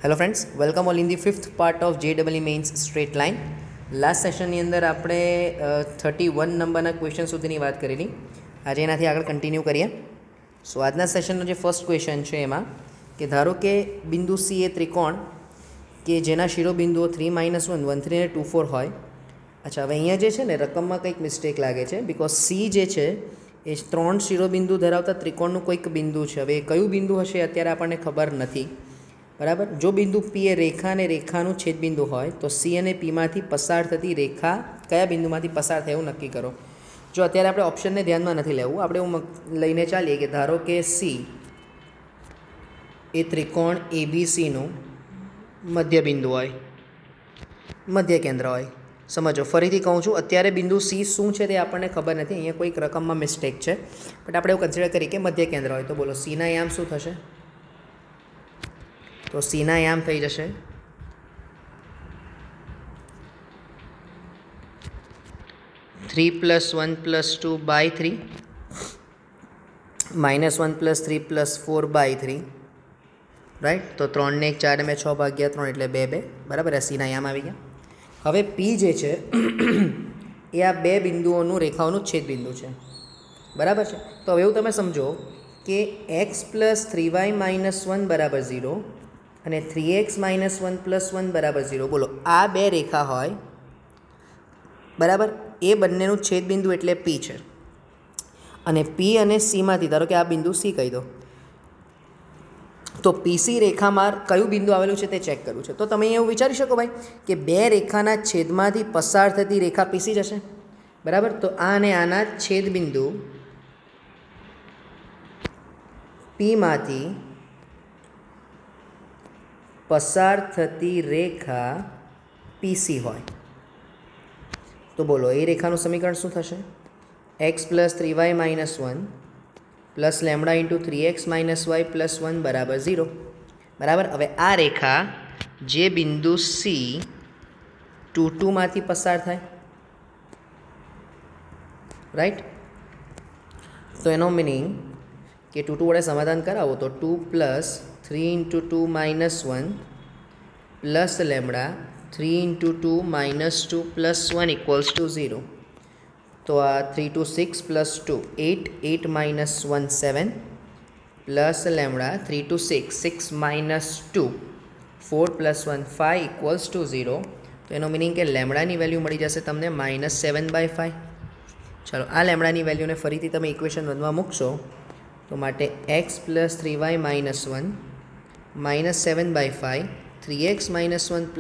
Hello friends, welcome all in the fifth part of JEE mains straight line. Last सेशनની અંદર આપણે 31 નંબરના question સુધીની વાત કરેલી। આજે એનાથી આગળ કન્ટિન્યુ કરીએ। સો આજના સેશનનો જે ફર્સ્ટ ક્વેશ્ચન છે એમાં કે ધારો કે બિંદુ સી એ ત્રિકોણ કે જેના શિરોબિંદુઓ 3 - 1 1 3 અને 2 4 હોય। અચ્છા, હવે અહીંયા જે છે ને રકમમાં કંઈક મિસ્ટેક લાગે છે, બિકોઝ સી જે છે એ 3 શિરોબિંદુ ધરાવતા ત્રિકોણનું કોઈક બિંદુ છે। હવે એ કયું બિંદુ હશે અત્યારે આપણને ખબર નથી, बराबर। जो बिंदु पी ए रेखा ने रेखानु छेदबिंदु होय तो सी अने पी मांथी पसार थती रेखा कया बिंदुमांथी पसार थाय एवुं नक्की करो। जो अत्यारे आपणे ऑप्शन ने ध्यान में नहीं लेवुं, आपणे एवुं लईने चालीए कि धारो के सी ए त्रिकोण ABC नु मध्य बिंदु होय, मध्य केंद्र होय। समझो, फरीथी कहूँ छूं, अत्यारे बिंदु सी शुं छे ते आपणे खबर नथी, अहींया कोईक रकममां मिस्टेक छे, बट आपणे एवुं कन्सिडर करीए कि मध्य केंद्र होय। तो बोलो सी ना याम शुं थशे? तो सी ना याम थई जशे 3 + 1 + 2/3 -1 + 3 + 4/3, राइट। तो 3 ने 1 4 ने 6 भाग्या 3 એટલે 2 2, बराबर। आ सी ना याम આવી ગયા। હવે P જે છે એ આ બે બિંદુઓનું રેખાઓનું છેદબિંદુ છે, બરાબર છે। તો હવે એવું તમે સમજો કે x + 3y - 1 = 0 અને 3x - 1 + 1 = 0। बोलो आ बे रेखा होय, बराबर। ए बंनेનું छेदबिंदु એટલે P છે અને P અને C માંથી ધારો કે આ બિંદુ C કહી દો, તો PC રેખામાં કયું બિંદુ આવેલું છે તે ચેક કરવું છે। તો તમે એવું વિચારી શકો ભાઈ કે બે રેખાના છેદમાંથી પસાર થતી રેખા PC જ હશે, બરાબર। તો આ અને આના છેદબિંદુ P માંથી पसार थती रेखा PC होय। तो बोलो ए रेखानुं समीकरण शुं थशे? x + 3y - 1 + λ × 3x - y + 1 = 0, बराबर। हवे आ रेखा जे बिंदु C 2 2 मांथी पसार थाय, राइट। तो एनो मीनिंग कि 2 2 वडे समाधान करावो तो 2 + 3 × 2 - 1 + λ 3 × 2 - 2 + 1 = 0। तो आ 3 2 6 + 2 8 8 - 1 7 + λ 3 2 6 6 - 2 4 + 1 5 = 0। तो एनो मीनिंग के લેમડાની વેલ્યુ મળી જશે તમને -7/5। चलो आ લેમડાની વેલ્યુને ફરીથી તમે ઇક્વેશન 1 માં મૂકશો તો માટે x + 3y - 1 -7/5 3x - 1 +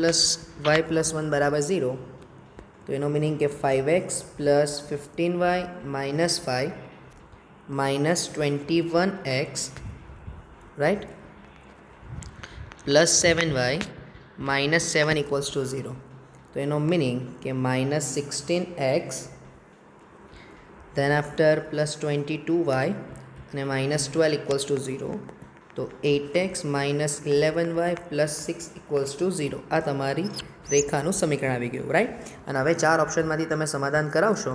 y + 1 = 0। तो एनो मीनिंग के 5x + 15y - 5 -21x, right, + 7y - 7 = 0। तो एनो मीनिंग के -16x देन आफ्टर +22y અને -12 = 0। तो 8x - 11y + 6 = 0। आ तमारी रेखाનું समीकरण આવી ગયું, राइट। અને હવે ચાર ઓપ્શનમાંથી તમે સમાધાન કરાવશો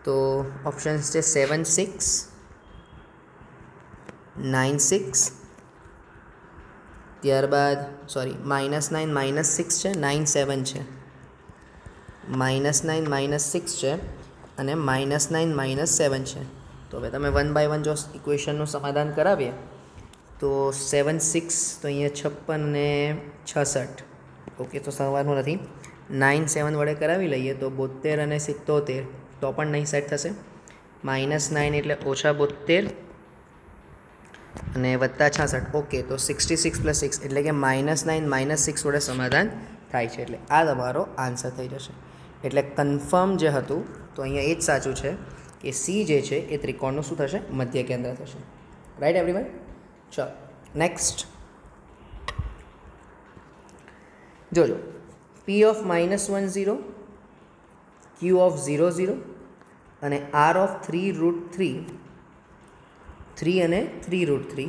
તો ઓપ્શન્સ છે 7 6 9 6, ત્યારબાદ સોરી -9 -6 છે, 9 7 છે, -9 -6 છે અને -9 -7 છે। तो હવે તમે 1 બાય 1 જો ઇક્વેશનનું સમાધાન કરાવીએ તો 7 6 તો અહીંયા 56 ને 66, ઓકે। તો સવારનું નથી, 9 7 વડે કરાવી લઈએ તો 72 અને 77 તો પણ નહીં સેટ થશે। -9 એટલે -72 અને +66, ઓકે। તો 66 + 6 એટલે કે -9 -6 વડે સમાધાન થાય છે, એટલે આ તમારો આન્સર થઈ જશે। એટલે કન્ફર્મ જે હતું તો અહીંયા એ જ સાચું છે કે સી જે છે એ ત્રિકોણનું શું થશે? મધ્ય કેન્દ્ર થશે, રાઈટ એવરીવન। ચલો નેક્સ્ટ જોજો, P of -1 0, Q of 0 0 અને R of 3√3 3 અને 3√3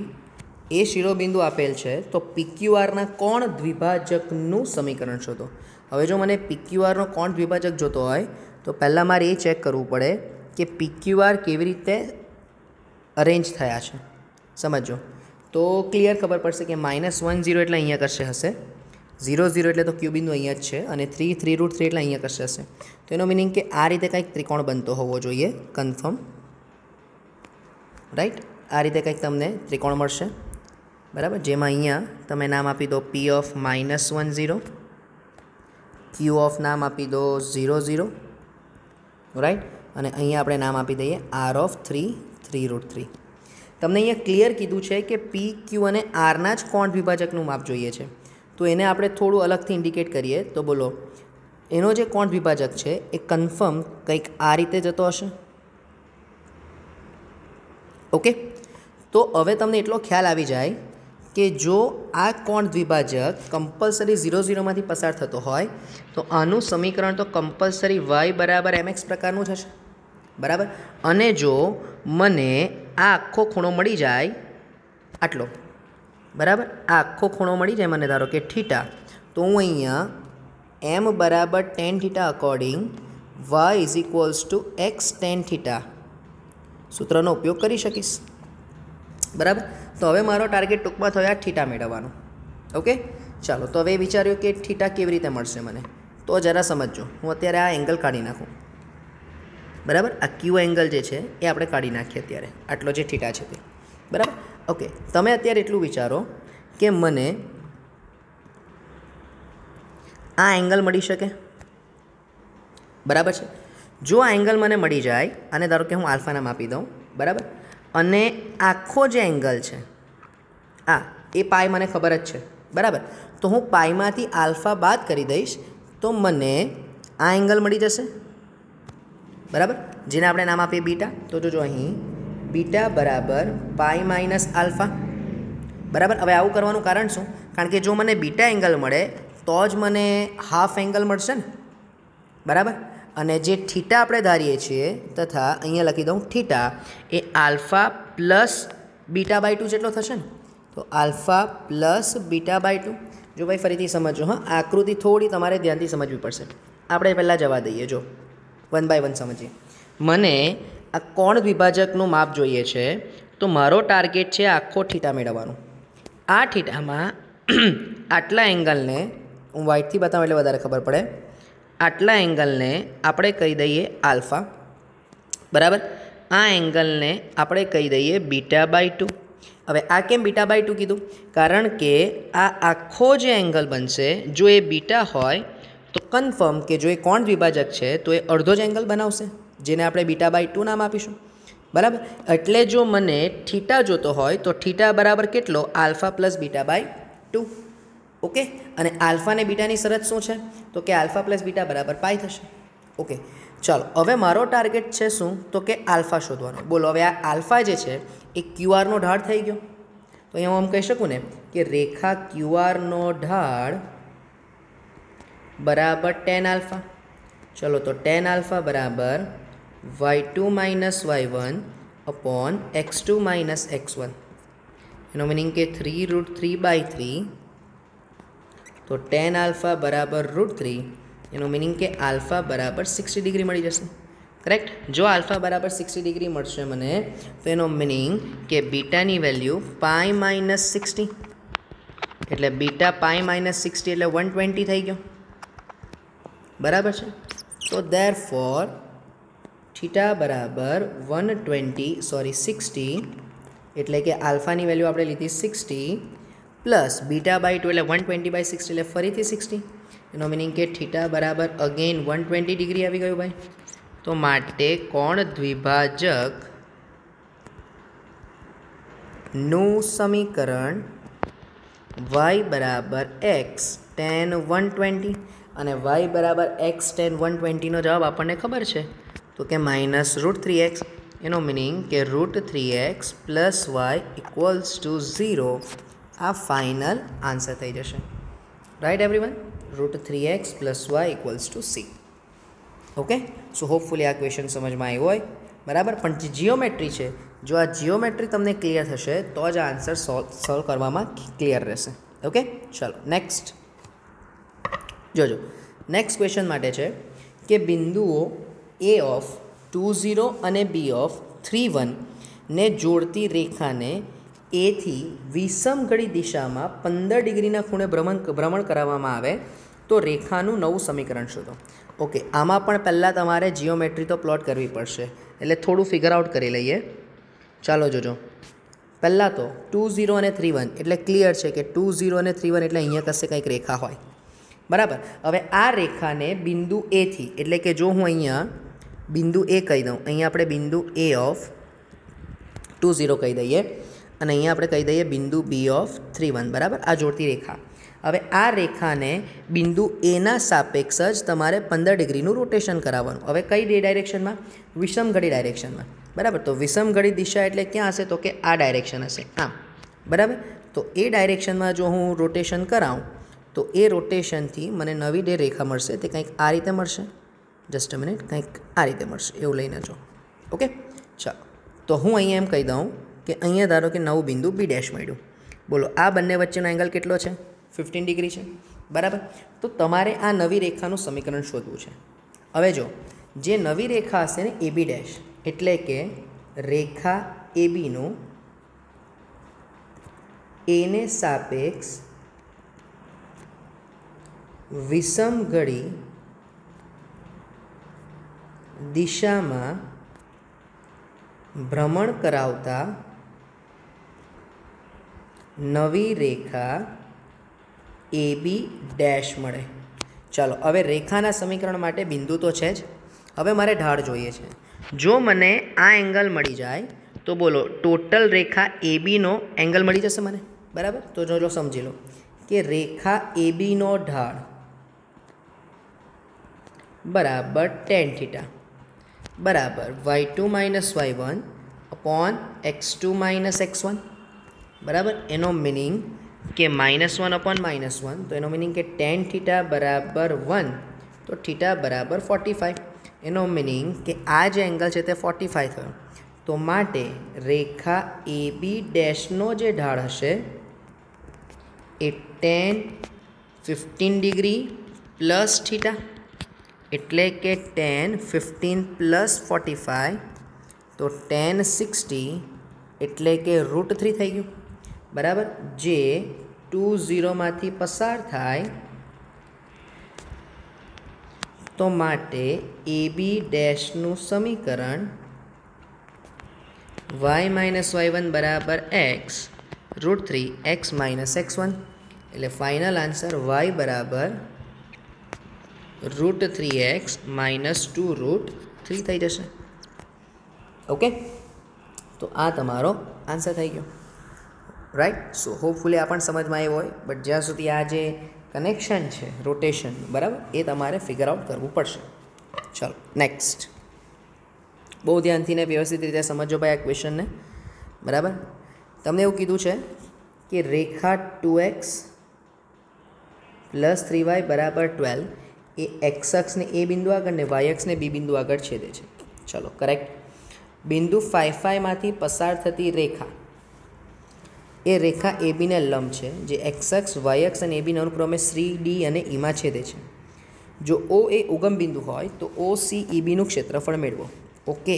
એ શિરોબિંદુ આપેલ છે। તો PQRના કોણ દ્વિભાજકનું સમીકરણ શોધો। હવે જો મને PQRનો કોણ દ્વિભાજક જોતો હોય તો પહેલાં મારે એ ચેક કરવું પડે કે PQR કેવી રીતે અરેન્જ થયા છે, સમજો। તો तो क्लियर खबर पड़शे कि -1 0 एटले अहींया कशे हशे 0 0 एटले तो क्यू बिंदु अहींया ज छे अने 3 3√3 एटले अहींया कशे हशे। तो एनो मीनिंग के आ रीते कंईक त्रिकोण बनतो होवो जोईए कन्फर्म, राइट। आ रीते कंईक तमने त्रिकोण मळशे, बराबर, जेमां अहींया तमे नाम आपी दो P ऑफ -1 0, Q ऑफ नाम आपी दो 0 0, राइट, अने अहींया आपणे नाम आपी दईए R ऑफ 3 3√3। तमने अहींया क्लियर कीधुं छे कि P Q अने R ना ज कोण द्विभाजकनुं माप जोईए छे। तो एने आपणे थोड़ुं अलगथी इंडिकेट करीए तो बोलो एनो जे कोण द्विभाजक छे ए कन्फर्म कंईक आ रीते जतो हशे। ओके, तो हवे तमने एटलो ख्याल आवी जाय कि जो आ कोण द्विभाजक कम्पलसरी 0 0 मांथी पसार थतो होय तो आनुं समीकरण तो कम्पलसरी y बराबर mx प्रकारनुं ज हशे, बराबर। अने जो मने आ आखो खूणो मळी जाय आटलो, बराबर, आ आखो खूणो मळी जाय मने धारो के थीटा, तो हूँ अहींया m बराबर tan theta according y is equals to x tan theta सूत्रनो उपयोग करी शकीश, बराबर। तो हवे मारो टार्गेट टूंकमां थयो आ थीटा मेळवવાનો। ओके, चालो तो हवे विचार्यो कि थीटा केवी रीते मळशे मने, तो जरा समझो। हूँ अत्यारे आ एंगल काढी नाखूँ, बराबर, आ क्यू एंगल जे छे ए आपणे काढी नाखीए अत्यारे, आटलो जे थीटा छे ते, बराबर। ओके, तमे अत्यारे एटलुं विचारो कि मने आ एंगल मळी शके, बराबर छे। जो आ एंगल मने मळी जाय अने धारो के हूँ आल्फा नाम आपी दऊं, बराबर, अने आखो जे एंगल छे आ ए पाई मने खबर ज छे, बराबर, तो हूँ पाईमांथी आल्फा बाद करी दईश तो मने आ एंगल मळी जशे, बराबर, जेने आपणे नाम आपीए बीटा। तो जोजो अहीं बीटा बराबर पाई माइनस आल्फा, बराबर। हवे आवुं करवानुं कारण शुं? कारण के जो मने बीटा एंगल मळे तो ज मने हाफ एंगल मळशे ने, बराबर। अने जे थीटा आपणे धारीए छीए तथा अहींया लखी दऊं theta A alpha plus beta by 2 जेटलो थशे ने, तो आल्फा प्लस बीटा बाय 2। जो भाई फरीथी समझो, हाँ, आकृति थोड़ी तमारे ध्यानथी समझवी पड़शे। आपणे पहेला जवा दईए, जो 1 बाय 1 समझीए। मने आ कोण द्विभाजकनुं माप जोईए छे तो मारो टार्गेट छे आखो थीटा मेळवવાનો। आ थीटामां आटला एंगलने हूँ व्हाइटथी बतावुं એટલે વધારે खबर पड़े। आटला एंगलने आपणे कही दईए आल्फा, बराबर। आ एंगलने आपणे कही दईए बीटा बाय 2। हवे आ केम बीटा बाय 2 कीधुं? कारण के आ आखो जे एंगल बनशे जो ए बीटा होय तो कन्फर्म के जो ए कोण द्विभाजक छे तो ए अर्धो ज एंगल बनावशे, जेने आपणे बीटा बाय 2 नाम आपीशुं, बराबर। एटले जो मने थीटा जोतो होय तो थीटा बराबर केटलो? Alpha plus beta by 2। Okay, अने आल्फा ने बीटा नी शरत शुं छे? तो के आल्फा प्लस बीटा बराबर पाई थशे। ओके, चलो हवे मारो टार्गेट छे शुं? तो के आल्फा शोधवानो। बोलो हवे आ आल्फा जे छे ए क्यूआर नो ढाळ थई गयो। तो अहींया हम कही शकूं ने कि रेखा क्यूआर नो ढाळ बराबर tan आल्फा। चलो तो tan आल्फा बराबर y2 minus y1 upon x2 minus x1। एनो मीनिंग के 3√3/3। तो tan आल्फा बराबर √3, एनो मीनिंग के आल्फा बराबर 60 डिग्री मळी जशे, करेक्ट। जो आल्फा बराबर 60 डिग्री मळशे मने तो एनो मीनिंग के बीटानी वेल्यू पाई माइनस 60, एटले बीटा पाई माइनस 60 एटले 120 थई गयो, बराबर छे। तो देयरफॉर थीटा बराबर 60 एटले के आल्फानी वेल्यू आपणे लीधी 60 प्लस बीटा बाय 2 एटले 120/60 एटले फरीथी 60। एनो मीनिंग के थीटा बराबर अगेन 120 डिग्री आवी गयो भाई। तो माटे कोण द्विभाजक નું સમીકરણ y બરાબર x tan 120 અને y બરાબર x tan 120નો જવાબ આપણને ખબર છે તો કે -√3x, એનો મિનિંગ કે √3x plus y equals to 0 આ ફાઇનલ આન્સર થઈ જશે. Right everyone, √3x plus y equals to c. Okay, so hopefully આ ક્વેશ્ચન સમજમાં આવ્યો હોય, બરાબર. પણ જે જીઓમેટ્રી છે, જો આ જીઓમેટ્રી તમને ક્લિયર થશે તો જ આ આન્સર સોલ્વ કરવામાં ક્લિયર રહેશે. ઓકે, ચાલો નેક્સ્ટ જોજો. નેક્સ્ટ ક્વેશ્ચન માટે છે કે બિંદુઓ a ઓફ 2 0 અને b ઓફ 3 1 ને જોડતી રેખાને ए थी विषमघड़ी दिशा में 15 डिग्रीना खूणे भ्रमण करावामां आवे तो रेखानुं नवुं समीकरण शोधो। ओके, आमां पण पहेला तमारे जियोमेट्री तो प्लॉट करवी पड़शे, एटले थोड़ुं फिगर आउट करी लईए। चालो जोजो, पहला तो 2 0 અને 3 1 એટલે ક્લિયર છે કે 2 0 અને 3 1 એટલે અહીંયા કશે કંઈક રેખા હોય, બરાબર। હવે આ રેખાને બિંદુ એ થી, એટલે કે જો હું અહીંયા બિંદુ એ કહી દઉં, અહીંયા આપણે બિંદુ એ ઓફ 2 0 કહી દઈએ અને અહીંયા આપણે કહી દઈએ બિંદુ બી ઓફ 3 1, બરાબર। આ જોડતી રેખા, હવે આ રેખાને બિંદુ એના સાપેક્ષ જ તમારે 15 ડિગ્રીનું રોટેશન કરાવવાનું। હવે કઈ ડાયરેક્શનમાં? વિષમઘડી ડાયરેક્શનમાં, બરાબર। તો વિષમઘડી દિશા એટલે ક્યાં હશે? તો કે આ ડાયરેક્શન હશે, આમ, બરાબર। તો એ ડાયરેક્શનમાં જો હું રોટેશન કરાવું તો એ રોટેશનથી મને નવી જે રેખા મળશે તે કંઈક આ રીતે મળશે। જસ્ટ અ મિનિટ, કંઈક આ રીતે મળશે, એવું લઈને જો। ઓકે, ચાલો, તો હું અહીંયા એમ કહી દઉં કે અહીંયા ધારો કે નવું બિંદુ બી ડેશ મળ્યું। બોલો, આ બંને વચ્ચેનો એંગલ કેટલો છે? 15 ડિગ્રી છે, બરાબર। તો તમારે આ નવી રેખાનું સમીકરણ શોધવું છે। હવે જો જે નવી રેખા હશે ને એ બી ડેશ, એટલે કે રેખા એ બીનું એને સાપેક્ષ વિષમઘડી દિશામાં ભ્રમણ કરાવતા નવી રેખા એ બી ડેશ મળે। ચાલો, હવે રેખાના સમીકરણ માટે બિંદુ તો છે જ, હવે મારે ઢાળ જોઈએ છે। જો મને આ એંગલ મળી જાય તો બોલો ટોટલ રેખા એ બીનો એંગલ મળી જશે મને, બરાબર। તો જો સમજી લો કે રેખા એ બીનો ઢાળ બરાબર tan θ બરાબર y2 minus y1 upon x2 minus x1, બરાબર। એનો મિનિંગ કે -1 અપોન -1, તો એનો મિનિંગ કે tan θ બરાબર 1 તો θ બરાબર 45, એનો મિનિંગ કે આ જે એંગલ છે તે 45 થયો। તો માટે રેખા એ બી ડેશનો જે ઢાળ હશે એ tan 15 ડિગ્રી પ્લસ θ, એટલે કે tan 15 પ્લસ 45 તો tan 60 એટલે કે √3 થઈ ગયું, બરાબર। જે 2 0 માંથી પસાર થાય તો માટે એ બી ડેશનું સમીકરણ y માઇનસ y1 બરાબર x √3 x માઇનસ x1, એટલે ફાઇનલ આન્સર y બરાબર √3x માઇનસ 2√3 થઈ જશે। ઓકે, તો આ તમારો આન્સર થઈ ગયો, રાઈટ। સો હોપફુલી આ પણ સમજમાં આવ્યો હોય, બટ જ્યાં સુધી આ જે કનેક્શન છે રોટેશન, બરાબર, એ તમારે ફિગર આઉટ કરવું પડશે। ચાલો નેક્સ્ટ, બહુ ધ્યાનથી ને વ્યવસ્થિત રીતે સમજો ભાઈ આ ક્વેશ્ચનને, બરાબર। તમને એવું કીધું છે કે રેખા 2x પ્લસ 3y બરાબર 12 એ એક્સ અક્ષને એ બિંદુ આગળ ને વાય અક્ષને બી બિંદુ આગળ છેદે છે। ચલો કરેક્ટ। બિંદુ 5 5 માંથી પસાર થતી રેખા એ રેખા એ બીને લંબ છે, જે એક્સ અક્ષ વાય અક્ષ અને એ બીને અનુક્રમે સી ડી અને ઈમાં છેદે છે। જો ઓ એ ઉગમ બિંદુ હોય તો ઓ સી ઈ બીનું ક્ષેત્રફળ મેળવો। ઓકે,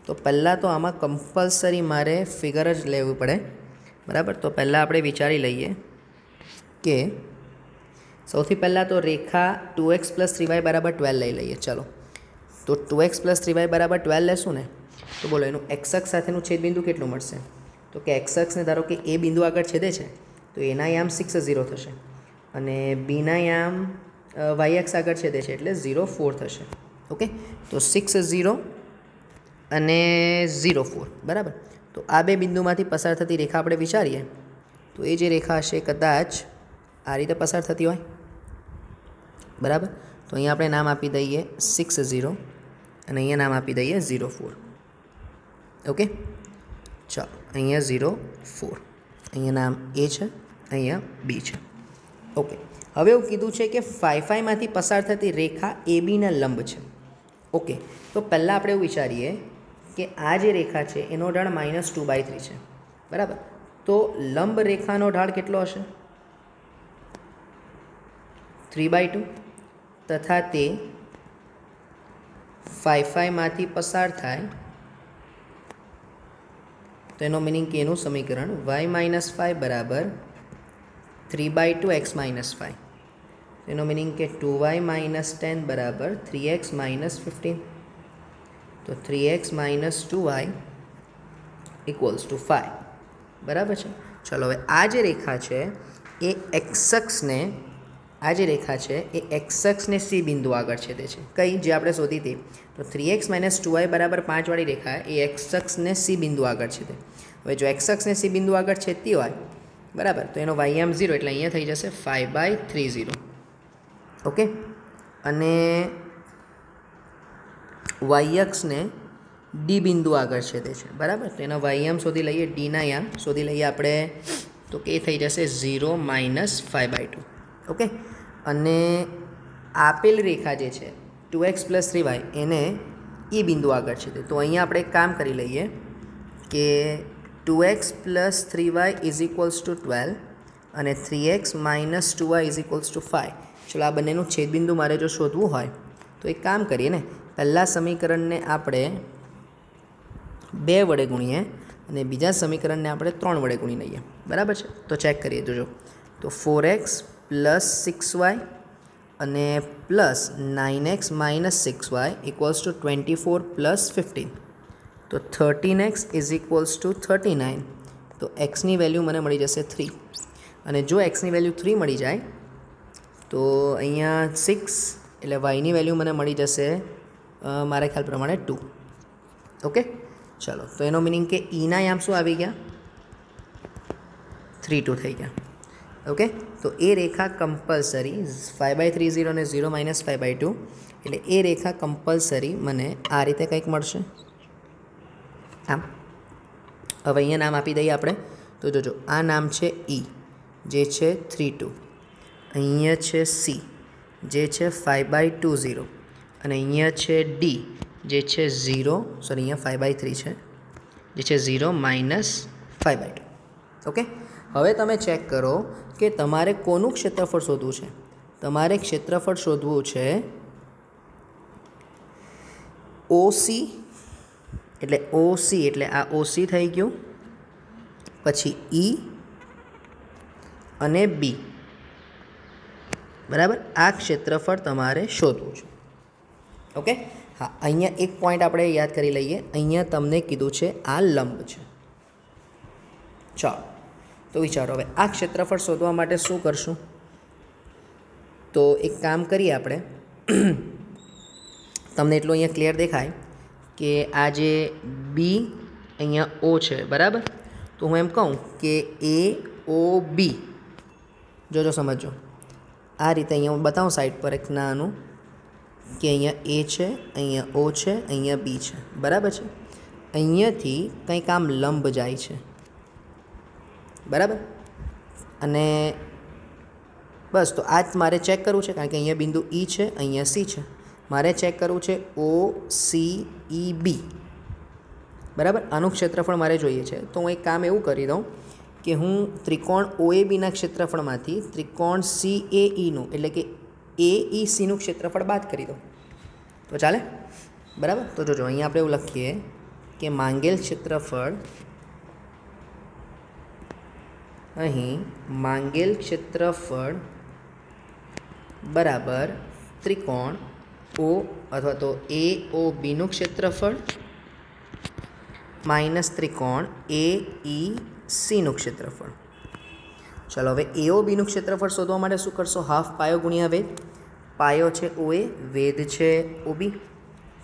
તો પહેલાં તો આમાં કમ્પલસરી મારે ફિગર જ લેવું પડે, બરાબર। તો પહેલાં આપણે વિચારી લઈએ કે સૌથી પહેલાં તો રેખા 2x પ્લસ 3y બરાબર 12 લઈ લઈએ। ચાલો, તો 2x પ્લસ 3y બરાબર 12 લેશું ને, તો બોલો એનું એક્સ અક્ષ સાથેનું છેદબિંદુ કેટલું મળશે? તો કે એક્સ અક્ષને ધારો કે એ બિંદુ આગળ છેદે છે તો એના યામ 6 0 થશે અને બીના યામ વાય અક્ષ આગળ છેદે છે એટલે 0 4 થશે। ઓકે, તો 6 0 અને 0 4, બરાબર। તો આ બે બિંદુમાંથી પસાર થતી રેખા આપણે વિચારીએ તો એ જે રેખા હશે કદાચ આ રીતે પસાર થતી હોય, બરાબર। તો અહીંયા આપણે નામ આપી દઈએ 6 0 અને અહીંયા નામ આપી દઈએ 0 4। ઓકે, ચાલો, અહીંયા 0 4, અહીંયા નામ એ છે, અહીંયા બી છે। ઓકે, હવે એવું કીધું છે કે 5 5 માંથી પસાર થતી રેખા એ બીના લંબ છે। ઓકે, તો પહેલાં આપણે એવું વિચારીએ કે આ જે રેખા છે એનો ઢાળ -2/3 છે, બરાબર। તો લંબ રેખાનો ઢાળ કેટલો હશે? 3/2 તથા તે 5 5 માંથી પસાર થાય तो एनो मीनिंग के एनु समीकरण y-5 बराबर 3/2 x - 5 एनो मीनिंग के 2y - 10 बराबर 3x - 15 तो 3x - 2y = 5 बराबर है। चलो हवे आ जे रेखा है ये एक्स अक्ष ने आ जे रेखा है ये एक्स अक्ष ने सी बिंदु आगळ छेदे छे कई जे आपणे शोधी थी तो 3x - 2y बराबर 5 वाली रेखा है ये एक्स अक्ष ने सी बिंदु आगळ छेदे। हवे जो एक्स अक्ष ने सी बिंदु आगळ छेदती होय बराबर तो एनो y m 0 એટલે અહીંયા થઈ જશે 5/30 ओके अने y अक्ष ने डी बिंदु आगळ छेदे छे बराबर तो एनो y m शोधी लईए डी ना m शोधी लईए आपणे तो के थई जशे 0 - 5/2 ओके अने आपेल रेखा जे छे 2x + 3y एने ई बिंदु आगळ छेदे तो अहींया आपणे एक काम करी लईए के 2x + 3y = 12 અને 3x - 2y = 5 चलो आ बंनेનું छेदबिंदु मारे जो शोधवुं होय तो एक काम करिए ने पहला समीकरण ने आपणे 2 वडे गुणीए અને બીજા સમીકરણને આપણે 3 વડે ગુણી લઈએ બરાબર છે તો ચેક કરીએ જોજો તો 4x + 6y અને પ્લસ 9x - 6y = 24 + 15 तो 13x = 39 तो x ની વેલ્યુ મને મળી જશે 3 અને જો x ની વેલ્યુ 3 મળી જાય तो અહીંયા 6 એટલે y ની વેલ્યુ મને મળી જશે મારા ખ્યાલ પ્રમાણે 2 ओके चलो तो एनो मीनिंग के ई ना याम शू आवी गया 3 2 थी गया ओके तो ए रेखा कंपलसरी 5/30 ने 0 - 5/2 એટલે એ રેખા कंपलसरी મને આ રીતે કંઈક મળશે આમ હવે અહીંયા નામ આપી દઈએ આપણે તો જોજો આ નામ છે E જે છે 3 2 અહીંયા છે C જે છે 5/20 અને અહીંયા છે D જે છે 0 સોરી અહીંયા 5/3 છે જે છે 0 - 5/2 ઓકે હવે તમે ચેક કરો કે તમારે કોનું ક્ષેત્રફળ શોધવું છે તમારે ક્ષેત્રફળ શોધવું છે OC એટલે આ OC થઈ ગયું પછી E અને B બરાબર આ ક્ષેત્રફળ તમારે શોધવું છે ઓકે हाँ अहींया एक पॉइंट आपणे याद करी लईए अहींया तमने कीधुं छे आ लंब छे चलो तो विचारो हवे आ क्षेत्रफळ शोधवा माटे शुं करशुं तो एक काम करीए आपणे तमने एटलुं अहींया क्लियर देखाय के आ जे बी अहींया ओ छे बराबर तो हूँ एम कहूँ कि AOB जो समझो आ रीते अहींया हूँ बताऊँ साइड पर एक नानुं कि अहींया ए है अहींया ओ है अहींया बी है बराबर है अहींयाथी कंईक आम लंब जाय छे बराबर अने बस तो आज मारे चेक करवुं छे कारण के अहींया बिंदु ई है अहींया सी है मारे चेक करवुं छे OCEB बराबर आनुं क्षेत्रफळ मारे जोईए छे तो हूँ एक काम एवुं करी दऊं कि हूँ त्रिकोण OAB ना क्षेत्रफळमांथी त्रिकोण CAE नुं एटले के AEC નું ક્ષેત્રફળ બાદ કરી દો તો ચાલે બરાબર તો જોજો અહીંયા આપણે એવું લખીએ કે માંગેલ ક્ષેત્રફળ અહીં માંગેલ ક્ષેત્રફળ બરાબર ત્રિકોણ O અથવા તો AOB નું ક્ષેત્રફળ માઇનસ ત્રિકોણ AEC નું ક્ષેત્રફળ चलो हवे AOB નું ક્ષેત્રફળ શોધવા માટે શું કરશો હાફ પાયો ગુણ્યા વેધ પાયો છે OA વેધ છે OB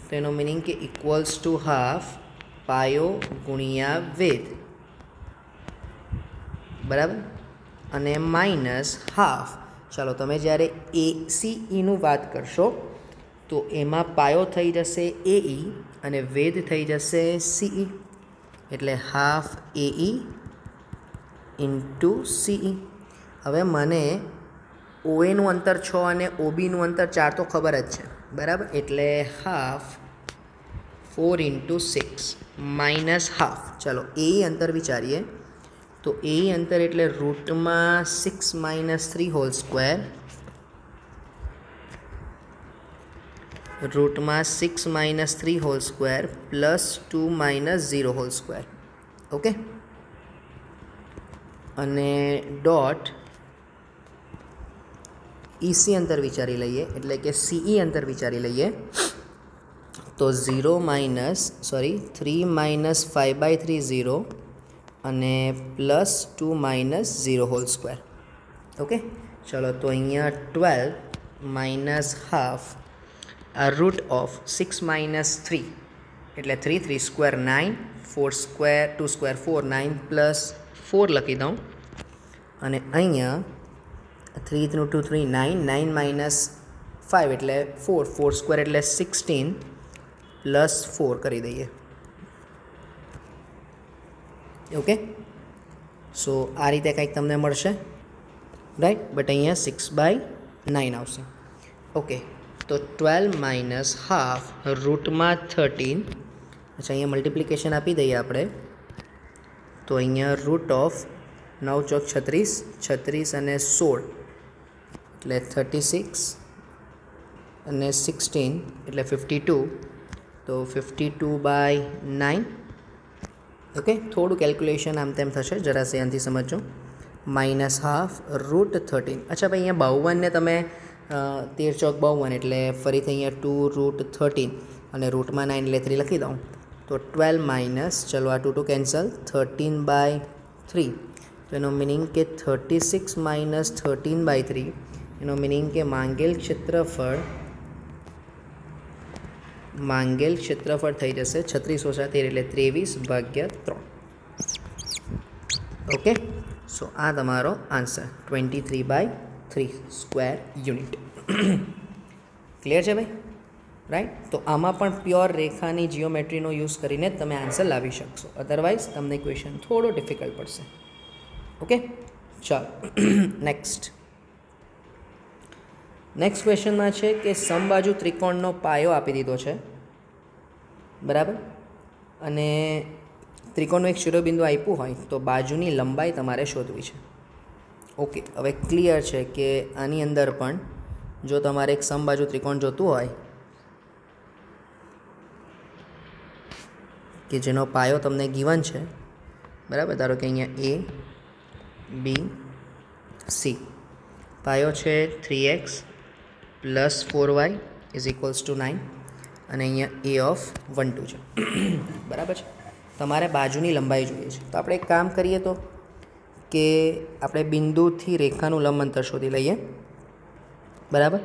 તો એનો મીનિંગ કે = હાફ પાયો ગુણ્યા વેધ બરાબર અને માઇનસ હાફ ચાલો તમે જ્યારે ACE નું વાત કરશો તો એમાં પાયો થઈ જશે AE અને વેધ થઈ જશે CE એટલે હાફ AE इंटू CE हवे मने OA નું अंतर 6 અને OB નું अंतर 4 तो खबर ज छे बराबर एटले हाफ 4 × 6 माइनस हाफ चलो ए अंतर विचारीए तो ए अंतर एटले रूट में 6 - 3 होल स्क्वेर रूट में 6 - 3 whole square +2 - 0 whole square okay, અને ડોટ EC અંતર વિચારી લઈએ, એટલે કે CE અંતર વિચારી લઈએ. તો 0 3 - 5/3 0 અને +2 - 0 હોલ સ્ક્વેર. ઓકે, ચલો તો અહીંયા 12 - હાફ રૂટ ઓફ 6 - 3 એટલે 3 3 સ્ક્વેર 9 4 સ્ક્વેર 2 સ્ક્વેર 4 9 + 4 લખી દઉં. અને અહીંયા 3 × 2 3 9 9 - 5 એટલે 4 4 સ્ક્વેર એટલે 16 + 4 કરી દઈએ. ઓકે, સો આ રીતે કંઈક તમને મળશે, રાઈટ. બટ અહીંયા 6/9 આવશે. ઓકે, તો 12 - હાફ રૂટમાં 13. અચ્છા, અહીંયા મલ્ટિપ્લિકેશન આપી દઈએ આપણે. તો અહીંયા રૂટ ઓફ 9 ચોક 36 36 અને 16 એટલે 36 અને 16 એટલે 52. તો 52/9. ઓકે, થોડું કેલ્ક્યુલેશન આમ તેમ થશે, જરા ધ્યાનથી સમજો. -Half root 13. અચ્છા ભાઈ, અહીંયા 52 ને તમે 13 ચોક 52 એટલે ફરીથી અહીંયા 2 √ 13 અને રૂટમાં 9 એટલે 3 લખી દઉં. તો 12 - ચલો આ 2 કેન્સલ 13/3. તો એનો મિનિંગ કે 36 - 13/3. એનો મિનિંગ કે માંગેલ ક્ષેત્રફળ થઈ જશે 36 - 13 એટલે 23/3. ઓકે, સો આ તમારો આન્સર 23/3 સ્ક્વેર યુનિટ. ક્લિયર છે ભાઈ, રાઈટ. તો આમાં પણ પ્યોર રેખાની જીઓમેટ્રીનો યુઝ કરીને જ તમે આન્સર લાવી શકશો, અધરવાઇઝ તમને ક્વેશ્ચન થોડો ડિફિકલ્ટ પડશે. ઓકે, ચાલો નેક્સ્ટ ક્વેશ્ચનમાં છે કે સમબાજુ ત્રિકોણનો પાયો આપી દીધો છે, બરાબર. અને ત્રિકોણનું એક શિરોબિંદુ આપ્યું હોય તો બાજુની લંબાઈ તમારે શોધવી છે. ઓકે, હવે ક્લિયર છે કે આની અંદર પણ જો તમારે એક સમબાજુ ત્રિકોણ જોતું હોય કે જેનો પાયો તમને ગિવન છે, બરાબર. ધારો કે અહીંયા ABC પાયો છે 3x + 4y = 9 અને અહીંયા A(1 2) છે, બરાબર છે. તમારે બાજુની લંબાઈ જોઈએ છે. તો આપણે એક કામ કરીએ તો કે આપણે બિંદુથી રેખાનું લંબ અંતર શોધી લઈએ, બરાબર.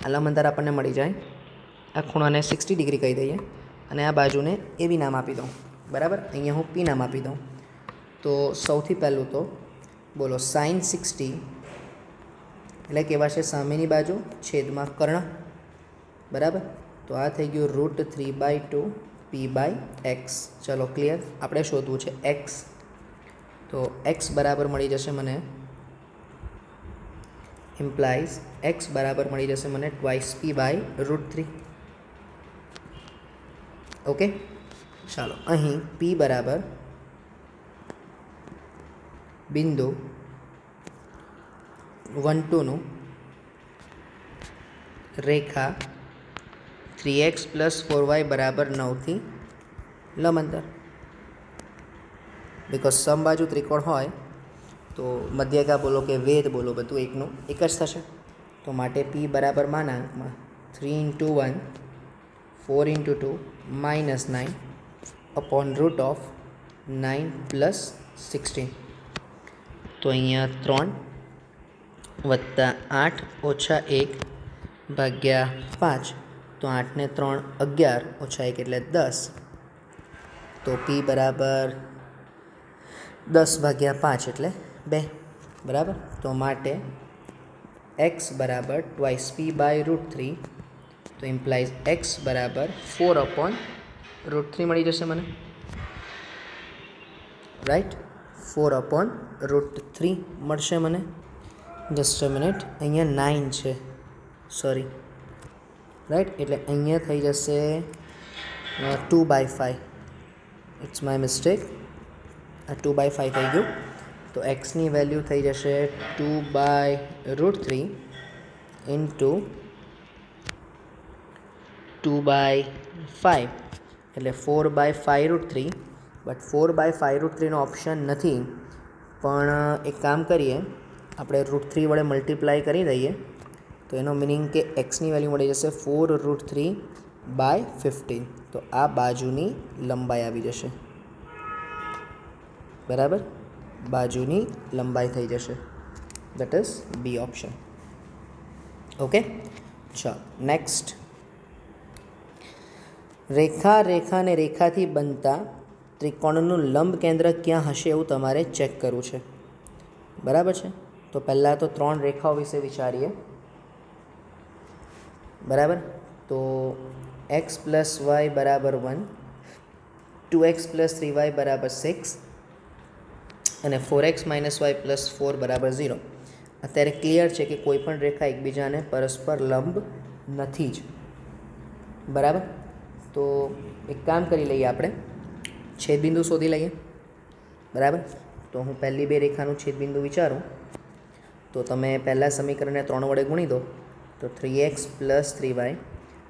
આ લંબ અંતર આપણને મળી જાય. આ ખૂણાને 60 ડિગ્રી કહી દઈએ અને આ બાજુને AB નામ આપી દઉં, બરાબર. અહીંયા હું P નામ આપી દઉં. તો સૌથી પહેલું તો બોલો sin 60 એટલે કેવા છે સામેની બાજુ છેદમાં કર્ણ, બરાબર. તો આ થઈ ગયું √3/2 P/x. ચલો ક્લિયર. આપણે શોધવું છે x. તો x બરાબર મળી જશે મને, ઇમ્પ્લાઇઝ x બરાબર મળી જશે મને 2P/√3. ઓકે, ચાલો અહીં P બરાબર બિંદુ 1 2 નું રેખા 3x + 4y = 9 થી લંબ અંતર. બિકોઝ સમબાજુ ત્રિકોણ હોય તો મધ્યકા બોલો કે વેધ બોલો બધું એકનું એક જ થશે. તો માટે P બરાબર માનાંકમાં 3 × 1 4 × 2 -9 upon √9 + 16. તો અહીંયા 3 + 8 - 1 ભાગ્યા 5. તો 8 ને 3 11 - 1 એટલે 10. તો P બરાબર 10/5 એટલે 2, બરાબર. તો માટે x બરાબર 2P/√3. તો ઇમ્પ્લાઇઝ x બરાબર 4/√3 મળી જશે મને, રાઈટ. 4/√3 મળશે મને. જસ્ટ અ મિનિટ, અહીંયા 9 છે, સોરી, રાઈટ. એટલે અહીંયા થઈ જશે 2/5. It's my mistake. આ 2/5 થઈ ગયું. તો એક્સની વેલ્યુ થઈ જશે 2/√3 ઇન્ટુ 2/5 એટલે 4/5√3 બટ 4/5√3 ઓપ્શન નથી, પણ એક કામ કરીએ, આપણે √3 વડે મલ્ટીપ્લાય કરી દઈએ તો એનો મિનિંગ કે એક્સની વેલ્યુ મળી જશે 4√3/15. તો આ બાજુની લંબાઈ આવી જશે, બરાબર, બાજુની લંબાઈ થઈ જશે. That is B option. Okay, ચાલો નેક્સ્ટ. રેખાને રેખાથી બનતા ત્રિકોણનું લંબ કેન્દ્ર ક્યાં હશે એવું તમારે ચેક કરવું છે, બરાબર છે. તો પહેલાં તો 3 રેખાઓ વિશે વિચારીએ, બરાબર. તો x + y = 1, 2x + 3y = 6 અને 4x - y + 4 = 0. અત્યારે ક્લિયર છે કે કોઈ પણ રેખા એકબીજાને પરસ્પર લંબ નથી જ, બરાબર. તો એક કામ કરી લઈએ, આપણે છેદબિંદુ શોધી લઈએ, બરાબર. તો હું પહેલી 2 રેખાનું છેદબિંદુ વિચારું તો તમે પહેલાં સમીકરણને 3 વડે ગુણી દો તો 3x + 3y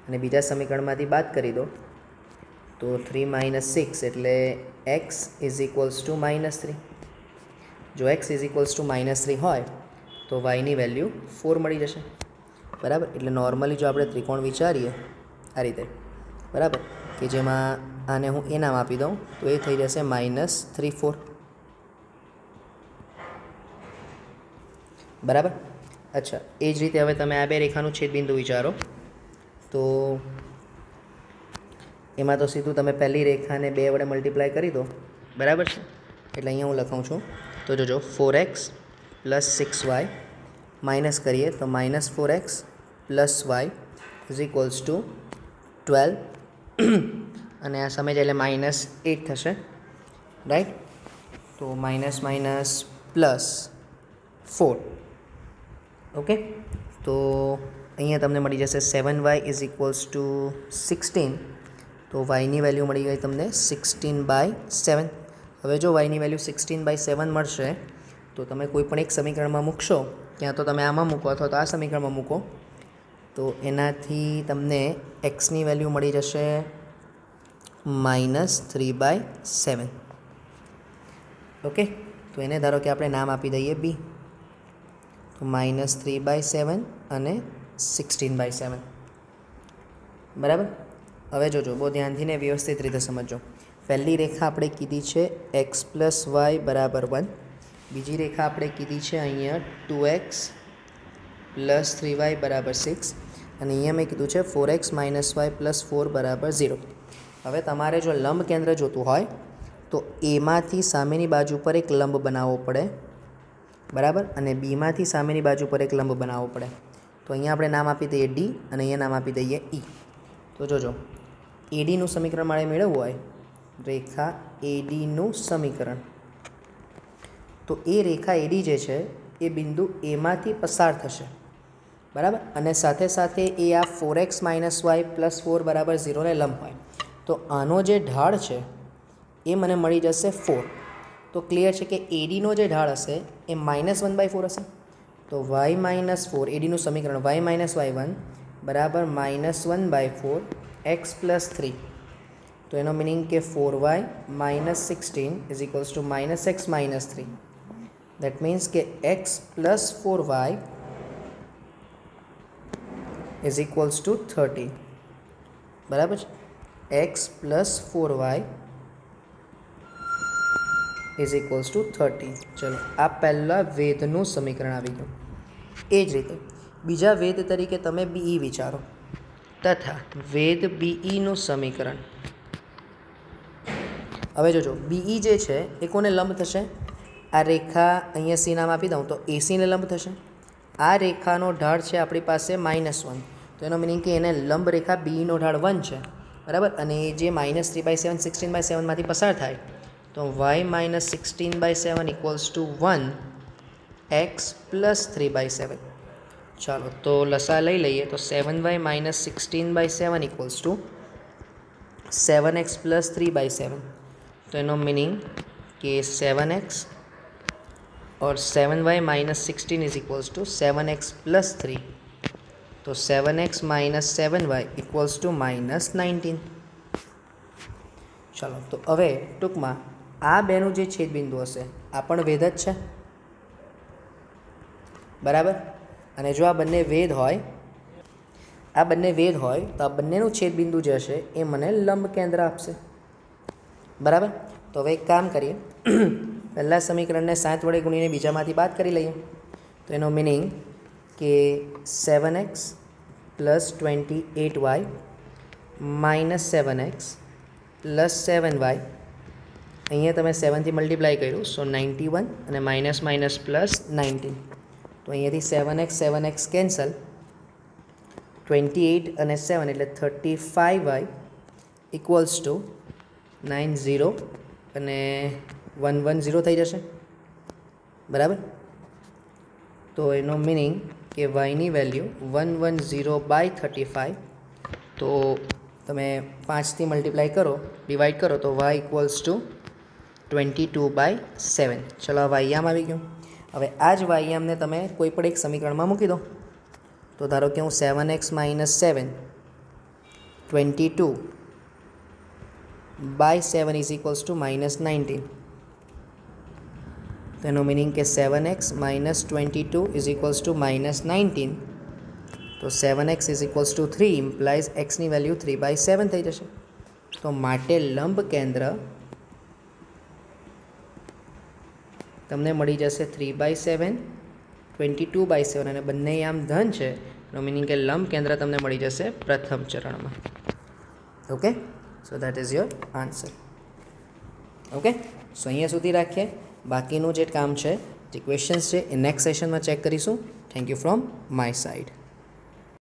અને બીજા સમીકરણમાંથી બાદ કરી દો તો 3 - 6 એટલે x = -3. જો x = -3 હોય તો yની વેલ્યુ 4 મળી જશે, બરાબર. એટલે નોર્મલી જો આપણે ત્રિકોણ વિચારીએ આ રીતે, બરાબર, કે જેમાં આને હું એ નામ આપી દઉં તો એ થઈ જશે -3 4, બરાબર. અચ્છા, એ જ રીતે હવે તમે આ 2 રેખાનું છેદબિંદુ વિચારો તો એમાં તો સીધું તમે પહેલી રેખાને 2 વડે મલ્ટીપ્લાય કરી દો, બરાબર છે. એટલે અહીંયા હું લખાઉં છું તો જોજો 4x + 6y માઇનસ કરીએ તો -4x + y = 12 અને આ સમય એટલે -8 થશે, રાઈટ. તો -4. ઓકે, તો અહીંયા તમને મળી જશે 7y = 16. તો yની વેલ્યુ મળી ગઈ તમને 16/7. હવે જો yની વેલ્યુ 16/7 મળશે તો તમે કોઈ પણ એક સમીકરણમાં મૂકશો, ક્યાં તો તમે આમાં મૂકો અથવા તો આ સમીકરણમાં મૂકો, તો એનાથી તમને xની વેલ્યુ મળી જશે -3/7. ઓકે, તો એને ધારો કે આપણે નામ આપી દઈએ b. તો -3/7 અને 16/7, બરાબર. હવે જોજો, બહુ ધ્યાનથી ને વ્યવસ્થિત રીતે સમજો. પહેલી રેખા આપણે કીધી છે x + y = 1, બીજી રેખા આપણે કીધી છે અહીંયા 2x + 3y = 6 અને અહીંયા મેં કીધું છે 4x - y + 4 = 0. હવે તમારે જો લંબ કેન્દ્ર જોતું હોય તો એમાંથી સામેની બાજુ પર એક લંબ બનાવવો પડે, બરાબર, અને બીમાંથી સામેની બાજુ પર એક લંબ બનાવવો પડે. તો અહીંયા આપણે નામ આપી દઈએ d અને અહીંયા નામ આપી દઈએ e. તો જોજો, ADનું સમીકરણ મારે મેળવવું હોય, રેખા ADનું સમીકરણ, તો એ રેખા AD જે છે એ બિંદુ એમાંથી પસાર થશે, બરાબર, અને સાથે સાથે એ આ 4x - y + 4 = 0 ને લંબ હોય. તો આનો જે ઢાળ છે એ મને મળી જશે 4. તો ક્લિયર છે કે ADનો જે ઢાળ હશે એ -1/4 હશે. તો y - 4, ADનું સમીકરણ y - y1 બરાબર -1/4 x + 3. તો એનો મિનિંગ કે 4y - 16 = -x - 3. દેટ મીન્સ કે x + 4y = 30, બરાબર છે. x + 4y = 30. ચલો, આ પહેલાં વેધનું સમીકરણ આવી ગયું. એ જ રીતે બીજા વેધ તરીકે તમે BE વિચારો તથા વેધ BEનું સમીકરણ. હવે જોજો, BE જે છે એ કોને લંબ થશે? આ રેખા અહીંયા સી નામ આપી દઉં તો AC ને લંબ થશે. આ રેખાનો ઢાળ છે આપણી પાસે -1, તો એનો મિનિંગ કે એને લંબ રેખા BEનો ઢાળ 1 છે, બરાબર. અને એ જે -3/7 16/7 માંથી પસાર થાય તો y - 16/7 = 1 x + 3/7. ચાલો, તો લસા લઈ લઈએ તો 7y - 16/7 = 7x + 3/7. તો એનો મિનિંગ કે 7x और 7y - 16 = 7x + 3. तो 7x - 7y = -19. ચાલો તો હવે ટૂંકમાં આ બેનું જે છેદબિંદુ હશે આ પણ વેધ જ છે, બરાબર. અને જો આ બંને વેધ હોય તો આ બંનેનું છેદબિંદુ જે હશે એ મને લંબ કેન્દ્ર આપશે, બરાબર. તો હવે એક કામ કરીએ, પહેલાં સમીકરણને 7 વડે ગુણીને બીજામાંથી બાદ કરી લઈએ. તો એનો મિનિંગ કે 7x + 28y - 7x + 7y, અહીંયા તમે 7થી મલ્ટીપ્લાય કર્યું, સો 91 અને માઇનસ માઇનસ પ્લસ 19. તો અહીંયાથી 7x કેન્સલ, 28 અને 7 એટલે 35y ઇક્વલ્સ ટુ 90 અને 110 થઈ જશે, બરાબર. તો એનો મિનિંગ કે yની વેલ્યુ 110/35. તો તમે 5થી મલ્ટીપ્લાય કરો, ડિવાઈડ કરો તો y ઇક્વલ્સ ટુ 22/7. ચલો આ વાયામ આવી ગયું. હવે આ જ વાયામને તમે કોઈ પણ એક સમીકરણમાં મૂકી દો. તો ધારો કે હું 7x - 7 22/7 ઇઝ ઇક્વલ્સ ટુ -19. તો એનો મિનિંગ કે 7x - 22 ઇઝ ઇક્વલ્સ ટુ -19. તો 7x is equals to 3 implies એક્સની વેલ્યુ 3/7 થઈ જશે. તો માટે લંબ કેન્દ્ર તમને મળી જશે 3/7, 22/7 અને બંને આમ ધન છે. એનો મિનિંગ કે લંબ કેન્દ્ર તમને મળી જશે પ્રથમ ચરણમાં. Okay, so that is your answer. Okay, so અહીંયા સુધી રાખીએ. બાકીનું જે કામ છે, જે ક્વેશ્ચન્સ છે એ નેક્સ્ટ સેશનમાં ચેક કરીશું. Thank you from my side.